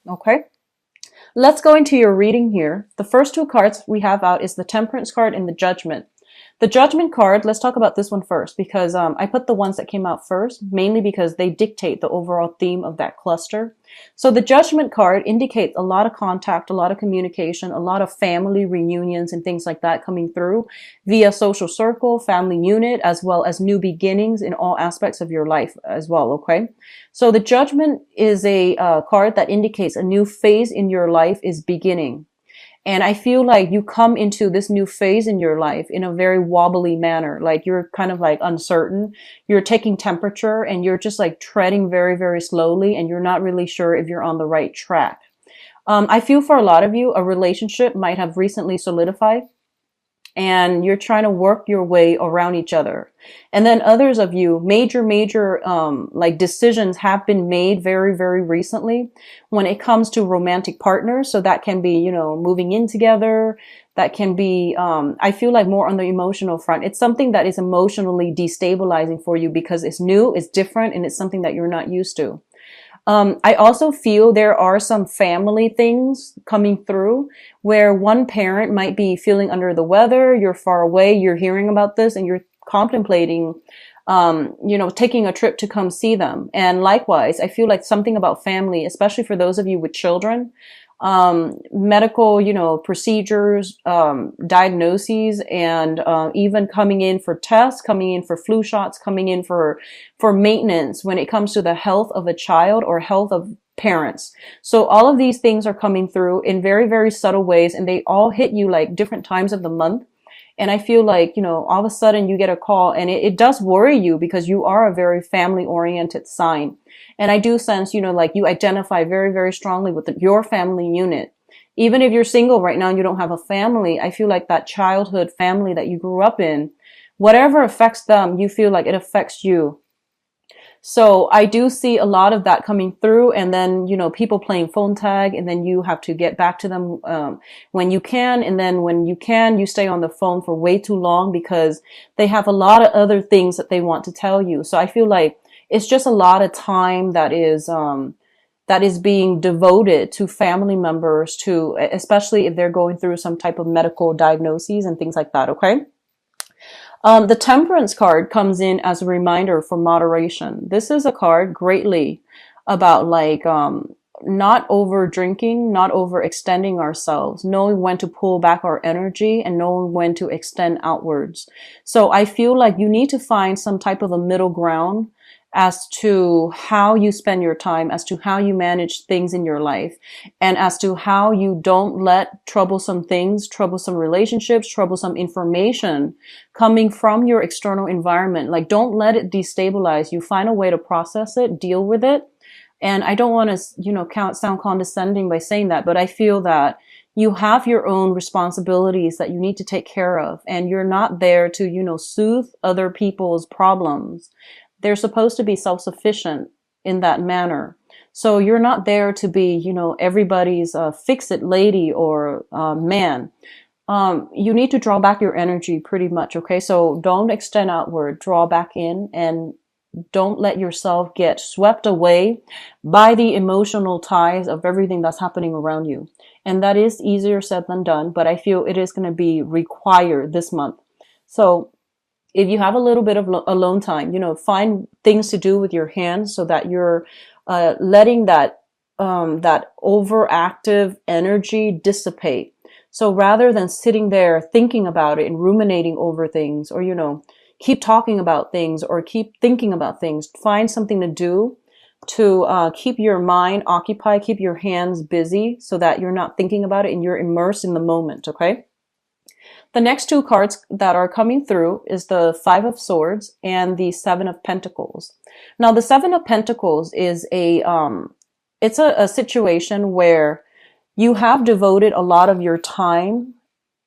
Okay. Let's go into your reading here. The first two cards we have out is the Temperance card and the Judgment. The Judgment card, let's talk about this one first because I put the ones that came out first, mainly because they dictate the overall theme of that cluster. So the Judgment card indicates a lot of contact, a lot of communication, a lot of family reunions and things like that coming through via social circle, family unit, as well as new beginnings in all aspects of your life as well, okay? So the Judgment is a card that indicates a new phase in your life is beginning. And I feel like you come into this new phase in your life in a very wobbly manner. Like you're kind of like uncertain. You're taking temperature and you're just like treading very, very slowly and you're not really sure if you're on the right track. I feel for a lot of you, a relationship might have recently solidified and you're trying to work your way around each other. And then others of you, major, like decisions have been made very, very recently when it comes to romantic partners. So that can be, moving in together. That can be, I feel like more on the emotional front. It's something that is emotionally destabilizing for you because it's new, it's different, and it's something that you're not used to. I also feel there are some family things coming through where one parent might be feeling under the weather, you're far away, you're hearing about this and you're contemplating, taking a trip to come see them. And likewise, I feel like something about family, especially for those of you with children, medical, procedures, diagnoses, and even coming in for tests, coming in for flu shots, coming in for maintenance when it comes to the health of a child or health of parents. So all of these things are coming through in very, very subtle ways, and they all hit you like different times of the month. And I feel like, all of a sudden you get a call and it does worry you because you are a very family oriented sign. And I do sense, like you identify very, very strongly with your family unit. Even if you're single right now and you don't have a family, I feel like that childhood family that you grew up in, whatever affects them, you feel like it affects you. So I do see a lot of that coming through, and then, people playing phone tag, and then you have to get back to them, when you can. And then when you can, you stay on the phone for way too long because they have a lot of other things that they want to tell you. So I feel like it's just a lot of time that is being devoted to family members to, especially if they're going through some type of medical diagnoses and things like that. Okay. The Temperance card comes in as a reminder for moderation. This is a card greatly about like, not over drinking, not overextending ourselves, knowing when to pull back our energy and knowing when to extend outwards. So I feel like you need to find some type of a middle ground as to how you spend your time, as to how you manage things in your life, and as to how you don't let troublesome things, troublesome relationships, troublesome information coming from your external environment. Like, don't let it destabilize you. Find a way to process it, deal with it. And I don't want to, sound condescending by saying that, but I feel that you have your own responsibilities that you need to take care of. And you're not there to, soothe other people's problems. They're supposed to be self-sufficient in that manner. So you're not there to be, everybody's fix-it lady or man. You need to draw back your energy pretty much, okay? So don't extend outward, draw back in, and don't let yourself get swept away by the emotional ties of everything that's happening around you. And that is easier said than done, but I feel it is going to be required this month. So if you have a little bit of alone time, find things to do with your hands so that you're letting that overactive energy dissipate. So rather than sitting there thinking about it and ruminating over things, or keep talking about things or keep thinking about things, find something to do to keep your mind occupied, keep your hands busy so that you're not thinking about it and you're immersed in the moment. Okay. The next two cards that are coming through is the Five of Swords and the Seven of Pentacles. Now, the Seven of Pentacles is it's a situation where you have devoted a lot of your time,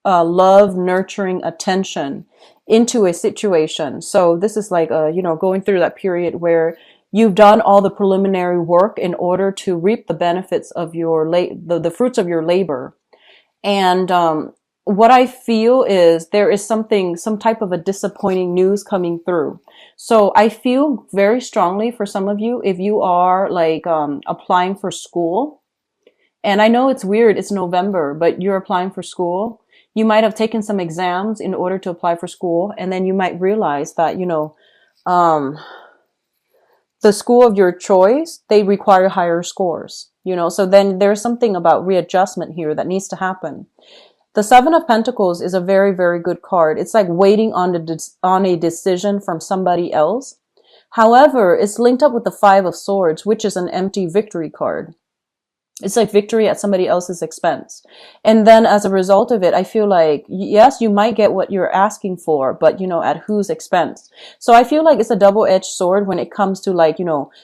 love, nurturing, attention into a situation. So this is like, going through that period where you've done all the preliminary work in order to reap the benefits of your the fruits of your labor. And, what I feel is there is some type of a disappointing news coming through. So I feel very strongly for some of you, if you are like, applying for school, And I know it's weird, it's November, but you're applying for school. You might have taken some exams in order to apply for school, and then you might realize that, um, the school of your choice, they require higher scores, so then there's something about readjustment here that needs to happen. The Seven of Pentacles is a very, very good card. It's like waiting on a decision from somebody else. However, it's linked up with the Five of Swords, which is an empty victory card. It's like victory at somebody else's expense. And then as a result of it, I feel like, yes, you might get what you're asking for, but at whose expense? So I feel like it's a double-edged sword when it comes to like,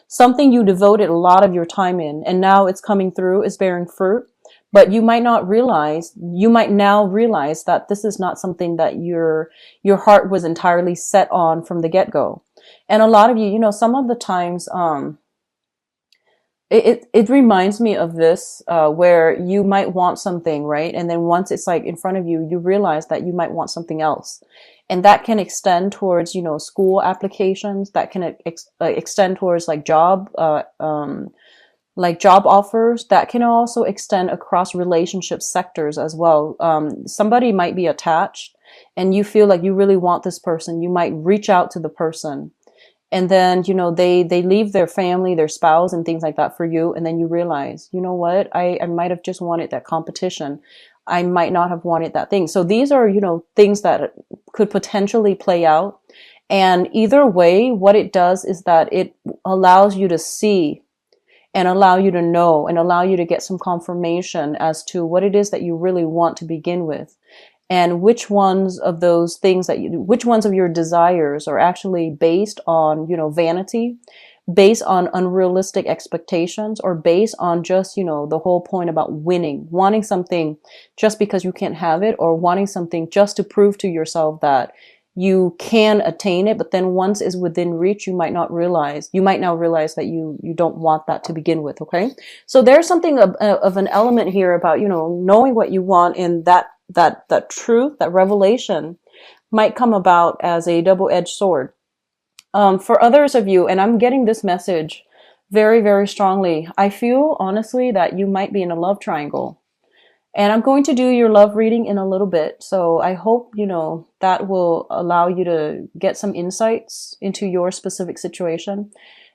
something you devoted a lot of your time in, and now it's coming through, it's bearing fruit. But you might now realize that this is not something that your heart was entirely set on from the get-go. And a lot of you, some of the times, it reminds me of this, where you might want something, right? And then once it's like in front of you, you realize that you might want something else. And that can extend towards, school applications, that can extend towards like job offers, that can also extend across relationship sectors as well. Somebody might be attached and you feel like you really want this person. You might reach out to the person. And then, they leave their family, their spouse and things like that for you. And then you realize, you know what? I might have just wanted that competition. I might not have wanted that thing. So these are, things that could potentially play out. And either way, what it does is that it allows you to see and allow you to know and allow you to get some confirmation as to what it is that you really want to begin with. And which ones of those things which ones of your desires are actually based on, vanity, based on unrealistic expectations, or based on just, the whole point about winning, wanting something just because you can't have it, or wanting something just to prove to yourself that you can attain it. But then once it's within reach, you might now realize that you don't want that to begin with. Okay. So there's something of an element here about, knowing what you want, in that truth, that revelation might come about as a double-edged sword. For others of you, and I'm getting this message very, very strongly, I feel honestly that you might be in a love triangle. And I'm going to do your love reading in a little bit. So I hope, that will allow you to get some insights into your specific situation.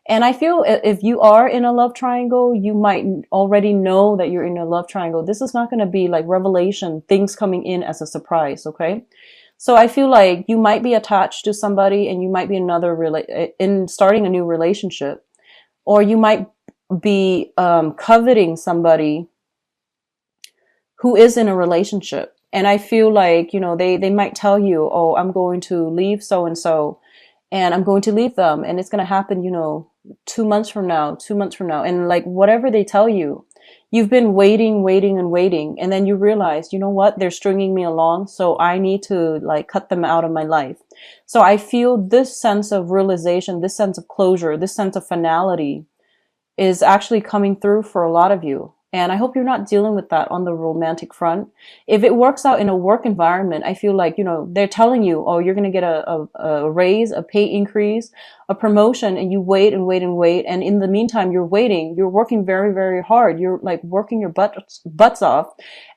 And I feel if you are in a love triangle, you might already know that you're in a love triangle. This is not going to be like revelation, things coming in as a surprise, okay? So I feel like you might be attached to somebody, and you might be in starting a new relationship, or you might be coveting somebody who is in a relationship. And I feel like, they might tell you, oh, I'm going to leave so-and-so, and I'm going to leave them, and it's going to happen, 2 months from now. And like whatever they tell you, you've been waiting. And then you realize, you know what? They're stringing me along. So I need to like cut them out of my life. So I feel this sense of realization, this sense of closure, this sense of finality is actually coming through for a lot of you. And I hope you're not dealing with that on the romantic front. If it works out in a work environment, I feel like, they're telling you, oh, you're going to get a raise, a pay increase, a promotion, and you wait. And in the meantime, you're waiting. You're working very, very hard. You're like working your butts off.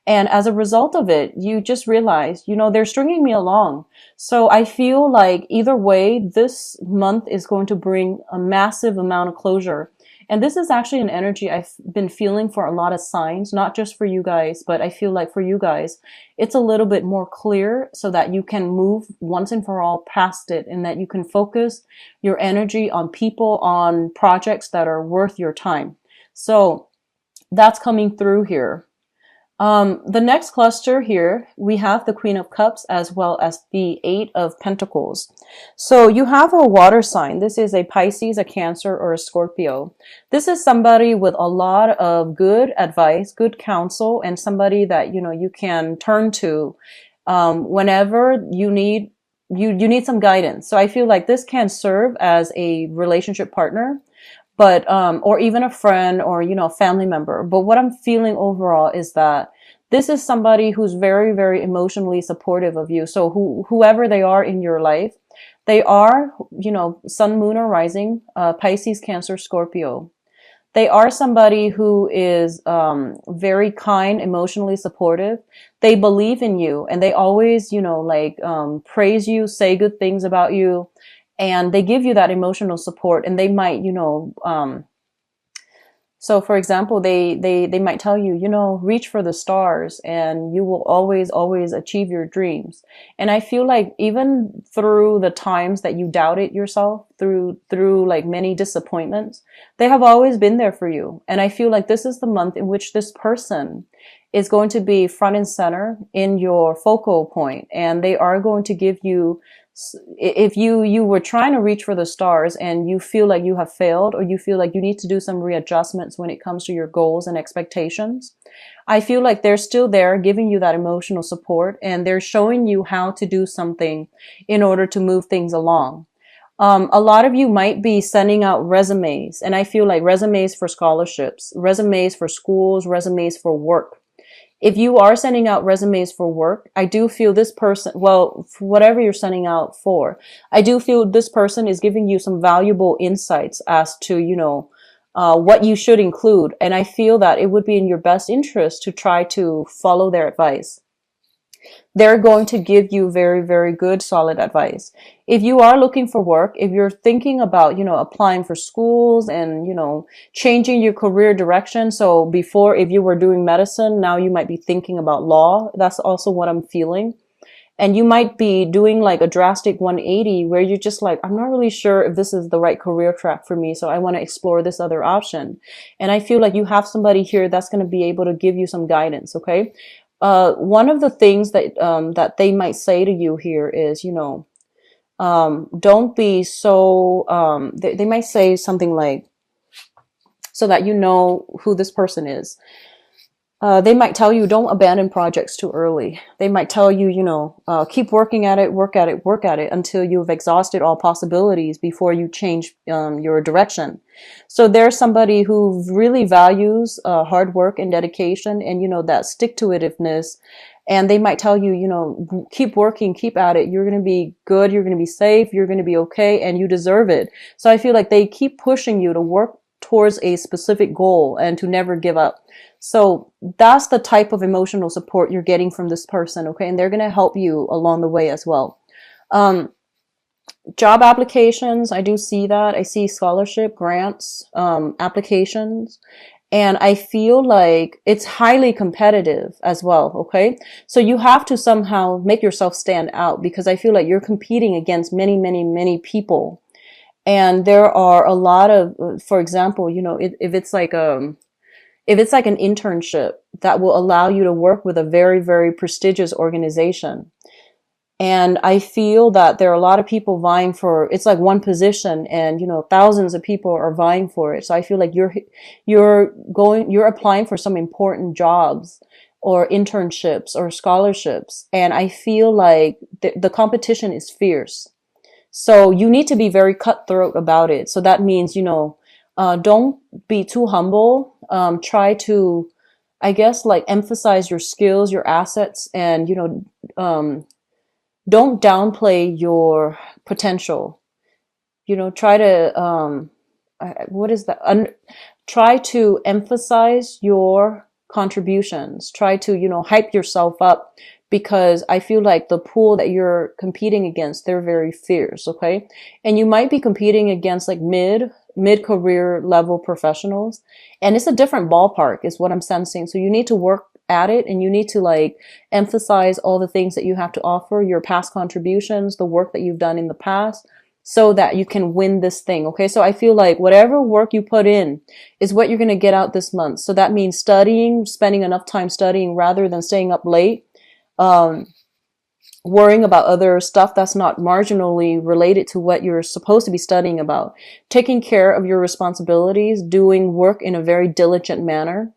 And as a result of it, you just realize, they're stringing me along. So I feel like either way, this month is going to bring a massive amount of closure. And this is actually an energy I've been feeling for a lot of signs, not just for you guys, but I feel like for you guys, it's a little bit more clear so that you can move once and for all past it, and that you can focus your energy on people, on projects that are worth your time. So that's coming through here. The next cluster here, we have the Queen of Cups as well as the Eight of Pentacles. So you have a water sign. This is a Pisces, a Cancer, or a Scorpio. This is somebody with a lot of good advice, good counsel, and somebody that, you can turn to, whenever you need some guidance. So I feel like this can serve as a relationship partner, but or even a friend, or a family member. But what I'm feeling overall is that this is somebody who's very, very emotionally supportive of you. So whoever they are in your life, they are, sun, moon, or rising, Pisces, Cancer, Scorpio. They are somebody who is very kind, emotionally supportive. They believe in you, and they always, like praise you, say good things about you, and they give you that emotional support. And they might, so for example, they might tell you, reach for the stars and you will always, always achieve your dreams. And I feel like even through the times that you doubted yourself, through like many disappointments, they have always been there for you. And I feel like this is the month in which this person is going to be front and center in your focal point, and they are going to give you, if you were trying to reach for the stars and you feel like you have failed, or you feel like you need to do some readjustments when it comes to your goals and expectations, I feel like they're still there giving you that emotional support, and they're showing you how to do something in order to move things along. A lot of you might be sending out resumes, and I feel like resumes for scholarships, resumes for schools, resumes for work. If you are sending out resumes for work, I do feel this person, well, for whatever you're sending out for, I do feel this person is giving you some valuable insights as to, what you should include. And I feel that it would be in your best interest to try to follow their advice. They're going to give you very, very good, solid advice. If you are looking for work, if you're thinking about, applying for schools and, changing your career direction. So before, if you were doing medicine, now you might be thinking about law. That's also what I'm feeling. And you might be doing like a drastic 180 where you're just like, I'm not really sure if this is the right career track for me. So I want to explore this other option. And I feel like you have somebody here that's going to be able to give you some guidance. Okay. One of the things that they might say to you here is, don't be so, they might say something like, so that you know who this person is. They might tell you, don't abandon projects too early. They might tell you, keep working at it, work at it until you've exhausted all possibilities before you change your direction. So there's somebody who really values hard work and dedication and, that stick-to-itiveness. And they might tell you, keep working, keep at it. You're going to be good. You're going to be safe. You're going to be okay. And you deserve it. So I feel like they keep pushing you to work towards a specific goal and to never give up. So that's the type of emotional support you're getting from this person, okay? And they're going to help you along the way as well. Job applications, I do see that. I see scholarship, grants, applications. And I feel like it's highly competitive as well, okay? So you have to somehow make yourself stand out, because I feel like you're competing against many, many, many people. And there are a lot of, for example, if it's like an internship that will allow you to work with a very, very prestigious organization. And I feel that there are a lot of people vying for, it's like one position and, thousands of people are vying for it. So I feel like you're applying for some important jobs or internships or scholarships. And I feel like the competition is fierce. So you need to be very cutthroat about it. So that means, don't be too humble. Try to, I guess, like emphasize your skills, your assets, and, don't downplay your potential. Try to, what is that? Try to emphasize your contributions. Try to, hype yourself up, because I feel like the pool that you're competing against, they're very fierce, okay? And you might be competing against like mid-career level professionals, and it's a different ballpark is what I'm sensing. So you need to work at it, and you need to like emphasize all the things that you have to offer, your past contributions, the work that you've done in the past, so that you can win this thing, okay? So I feel like whatever work you put in is what you're going to get out this month. So that means studying, spending enough time studying rather than staying up late, worrying about other stuff that's not marginally related to what you're supposed to be studying about, taking care of your responsibilities, doing work in a very diligent manner,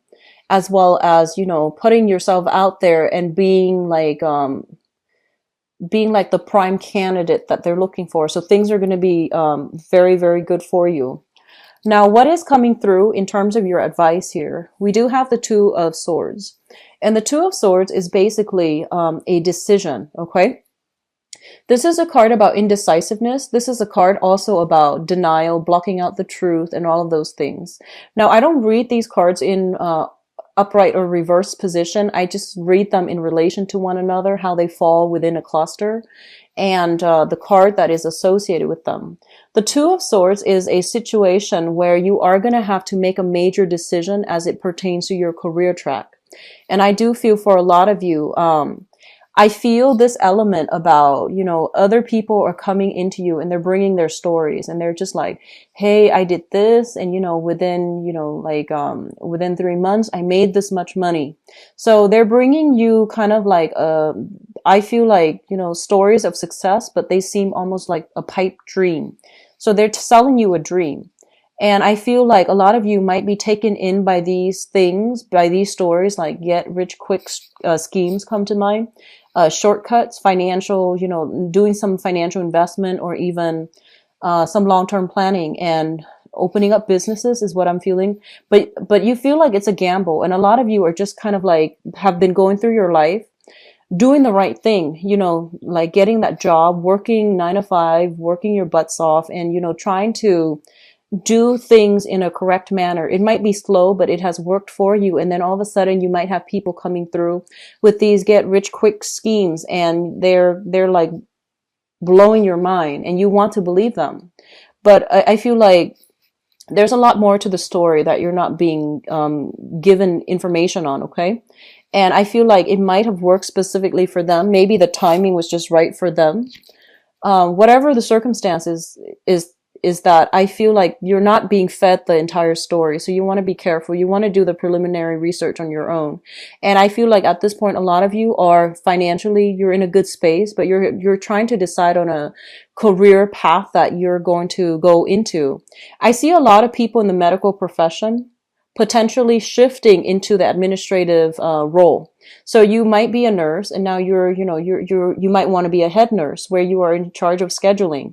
as well as, putting yourself out there and being like the prime candidate that they're looking for. So things are going to be very, very good for you. Now, what is coming through in terms of your advice here? We do have the Two of Swords. And the Two of Swords is basically a decision, okay? This is a card about indecisiveness. This is a card also about denial, blocking out the truth, and all of those things. Now, I don't read these cards in upright or reverse position. I just read them in relation to one another, how they fall within a cluster, and the card that is associated with them. The Two of Swords is a situation where you are going to have to make a major decision as it pertains to your career track. And I do feel for a lot of you, I feel this element about, other people are coming into you and they're bringing their stories and they're just like, hey, I did this. And, within 3 months, I made this much money. So they're bringing you kind of like, I feel like, stories of success, but they seem almost like a pipe dream. So they're selling you a dream. And I feel like a lot of you might be taken in by these things, by these stories, like get rich quick schemes come to mind. Shortcuts, financial, doing some financial investment or even some long-term planning and opening up businesses is what I'm feeling. But you feel like it's a gamble. And a lot of you are just kind of like have been going through your life, doing the right thing, like getting that job, working 9 to 5, working your butts off and, trying to do things in a correct manner. It might be slow, but it has worked for you. And then all of a sudden you might have people coming through with these get rich quick schemes and they're like blowing your mind and you want to believe them. But I feel like there's a lot more to the story that you're not being given information on. Okay. And I feel like it might have worked specifically for them. Maybe the timing was just right for them. Whatever the circumstances is that I feel like you're not being fed the entire story. So you want to be careful. You want to do the preliminary research on your own. And I feel like at this point, a lot of you are financially, you're in a good space, but you're trying to decide on a career path that you're going to go into. I see a lot of people in the medical profession potentially shifting into the administrative role. So you might be a nurse and now you might want to be a head nurse where you are in charge of scheduling.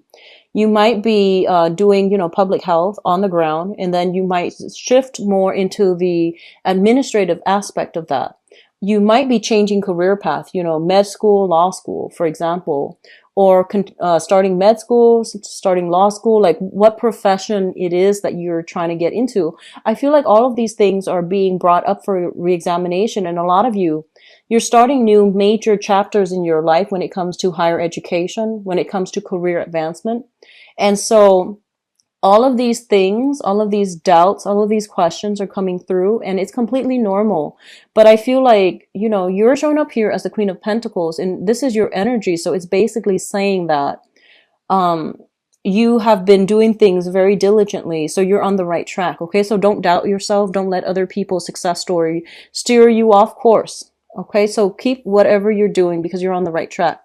You might be doing, public health on the ground, and then you might shift more into the administrative aspect of that. You might be changing career path, med school, law school, for example, or starting med school, starting law school, like what profession it is that you're trying to get into. I feel like all of these things are being brought up for reexamination, and a lot of you're starting new major chapters in your life when it comes to higher education, when it comes to career advancement. And so all of these things, all of these doubts, all of these questions are coming through and it's completely normal. But I feel like, you're showing up here as the Queen of Pentacles and this is your energy. So it's basically saying that, you have been doing things very diligently. So you're on the right track. Okay. So don't doubt yourself. Don't let other people's success story steer you off course. Okay, so keep whatever you're doing because you're on the right track.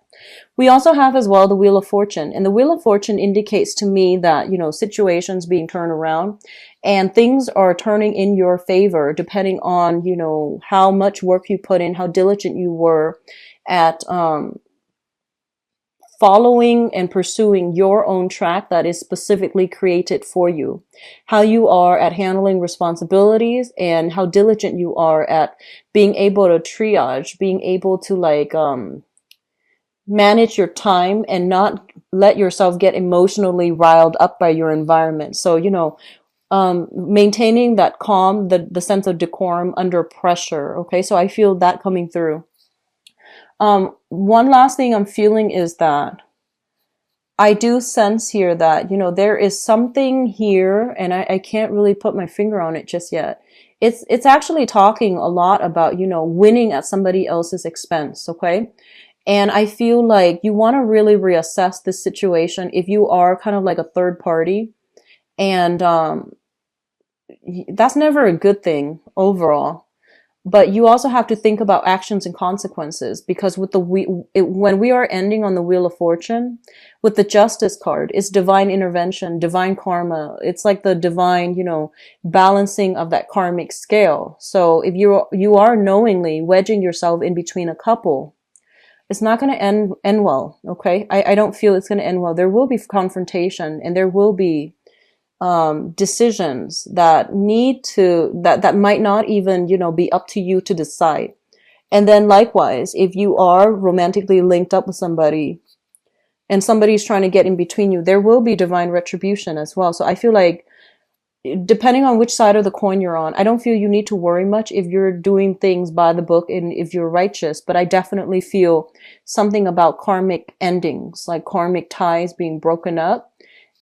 We also have as well the Wheel of Fortune. And the Wheel of Fortune indicates to me that, situations being turned around and things are turning in your favor depending on, how much work you put in, how diligent you were at following and pursuing your own track that is specifically created for you, how you are at handling responsibilities and how diligent you are at being able to triage, being able to manage your time and not let yourself get emotionally riled up by your environment. So, maintaining that calm, the sense of decorum under pressure. Okay. So I feel that coming through. One last thing I'm feeling is that I do sense here that, there is something here and I can't really put my finger on it just yet. It's actually talking a lot about, winning at somebody else's expense. Okay. And I feel like you want to really reassess this situation if you are kind of like a third party. And, that's never a good thing overall. But you also have to think about actions and consequences because with when we are ending on the Wheel of Fortune, with the Justice card, it's divine intervention, divine karma. It's like the divine, balancing of that karmic scale. So if you are knowingly wedging yourself in between a couple, it's not going to end well. Okay. I don't feel it's going to end well. There will be confrontation and there will be decisions that that might not even, be up to you to decide. And then likewise, if you are romantically linked up with somebody, and somebody's trying to get in between you, there will be divine retribution as well. So I feel like depending on which side of the coin you're on, I don't feel you need to worry much if you're doing things by the book and if you're righteous. But I definitely feel something about karmic endings, like karmic ties being broken up.